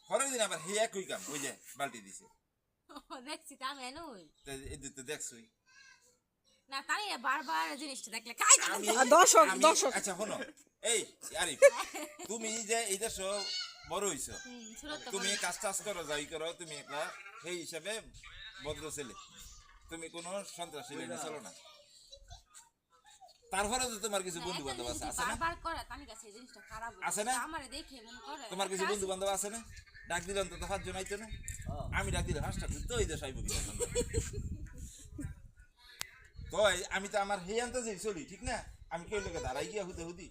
পরের দিন আবার হে একই কাম ওই যে বালতি দিছে দেখছি তা আমি নই এই তো দেখছই না তাই বারবার জিনিসটা দেখলে খাই আমি দর্শক আমি দর্শক আচ্ছা শোনো এই আরিফ তুমি যে এই দেশে বড় হইছো তুমি কাজ টাজ করো যাই করো তুমি একটা সেই হিসাবে ভদ্র ছেলে তুমি কোনো সন্ত্রাসী লাইনে চলো না তারপরে তো তোমার কিছু বন্ধু বান্ধব আছে আছে না বারবার করে তানি কাছে এই জিনিসটা খারাপ আছে না আমারে দেখে মন করে তোমার কিছু বন্ধু বান্ধব আছে না ডাক দিলাম তো 5 জন আইতো না আমি ডাক দিলাম 5টা তো এই দেশ আইব কি তো আমি তো আমার হেই আনতে চলি ঠিক না আমি কেউ লোকে দাঁড়াই গিয়া হুদে হুদি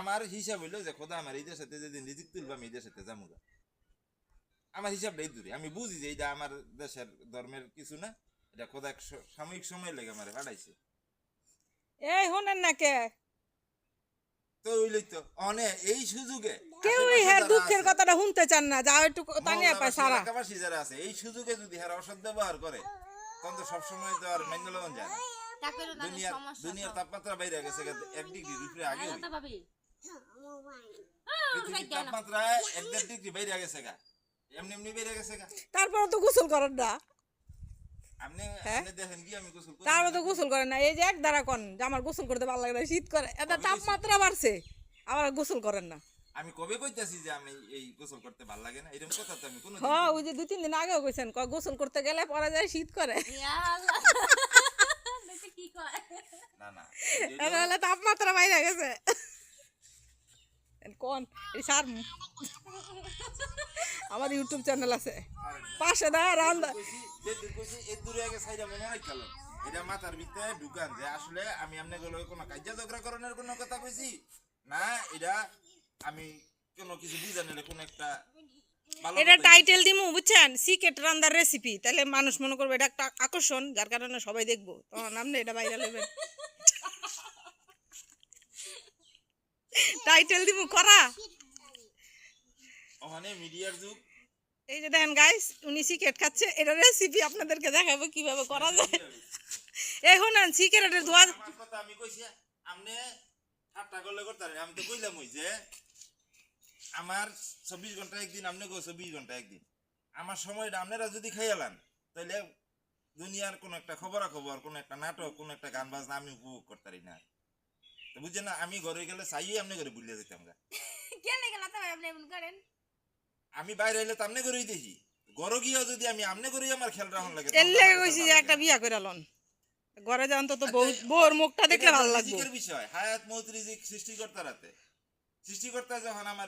আমার হিসাব হইলো যে খোদা আমার এই দেশেতে যেদিন রিজিক তুলবো আমি এই দেশেতে যাবো আমার হিসাবটা এই দূরে আমি বুঝি যে এটা আমার দেশের ধর্মের কিছু না এটা খোদা এক সাময়িক সময় লেগে আমার পাঠাইছে এই শুনেন না কে তো ওইলই তো অনে এই সুযোগে কেউই হ্যাঁ দুঃখের কথাটা শুনতে চান না যাও একটু তানিয়া পায় সারা এলাকাবাসী যারা আছে এই সুযোগে যদি হারা অসৎ ব্যবহার করে তখন তো সবসময় তো আর মান্য লওয়া যায় না তাকেরও না দুনিয়ার তাপমাত্রা বাইরে গেছে 1 ডিগ্রির উপরে আগে তো ভাবি পৃথিবীর তাপমাত্রা 1.5 ডিগ্রি বাইরে গেছে গা এমনি বাইরে গেছে গা তারপরে তো গোসল করেন না আপনি দেখেন কি আমি গোসল করি তারপরে তো গোসল করেন না এই যে এক দ্বারা কোন যে আমার গোসল করতে ভালো লাগে না শীত করে এত তাপমাত্রা বাড়ছে আবার গোসল করেন না আমি কবে কইতাছি যে আমি এই গোসল করতে ভালো লাগে না এরকম কথা তো আমি কোনো হ্যাঁ ওই যে 2-3 দিন আগেও কইছেন গোসল করতে গেলে পরে যায় শীত করে ইয়া আল্লাহ দেখি কি কয় না তাহলে তাপমাত্রা বাইরে গেছে কোন এই সার আমার ইউটিউব চ্যানেল আছে পাশে দা রান্দা যে কইছি এই দূরে আগে সাইডা মনে নাই খেলো এটা মাথার ভিতরে ঢুকান যে আসলে আমি আমনে গেলে কোনো কাজ্যা ঝগড়া করানোর কোনো কথা কইছি না এটা আমি কোনো কিছু বুঝানোর কোনো একটা এটা টাইটেল দিমু বুঝছেন সিক্রেট রান্দার রেসিপি তাহলে মানুষ মনে করবে এটা একটা আকর্ষণ যার কারণে সবাই দেখবো তখন নাম এটা ভাইরাল হবে টাইটেল দিমু করা ওখানে মিডিয়ার যুগ এই যে দেখেন গাইস উনি সিক্রেট খাচ্ছে এটা রেসিপি আপনাদেরকে দেখাবো কিভাবে করা যায় এই শুনেন সিক্রেটের দোয়া আমার কথা আমি কইছি আপনি ঠাট্টা করলে করতারেন আমি তো কইলাম ওই যে আমার 24 ঘন্টা একদিন আপনি গো 24 ঘন্টা একদিন আমার সময়টা আপনারা যদি খাইয়ালান তাহলে দুনিয়ার কোন একটা খবরাখবর কোন একটা নাটক কোন একটা গান বাজনা আমি উপভোগ করতারি না তো বুঝছেন না আমি ঘরে গেলে চাইয়ে আপনি ঘরে ভুলে যেতাম গা কেন গেল তো ভাই আপনি এমন করেন আমি বাইরে এলে তো আপনি ঘরেই দেখি ঘরে গিয়েও যদি আমি আপনি ঘরেই আমার খেয়াল রাখুন লাগে এর লেগে কইছি যে একটা বিয়া করে লন ঘরে যান তো বউর মুখটা দেখলে ভালো লাগবে বিষয় হায়াত মৌত রিজিক সৃষ্টিকর্তার হাতে সৃষ্টিকর্তা যখন আমার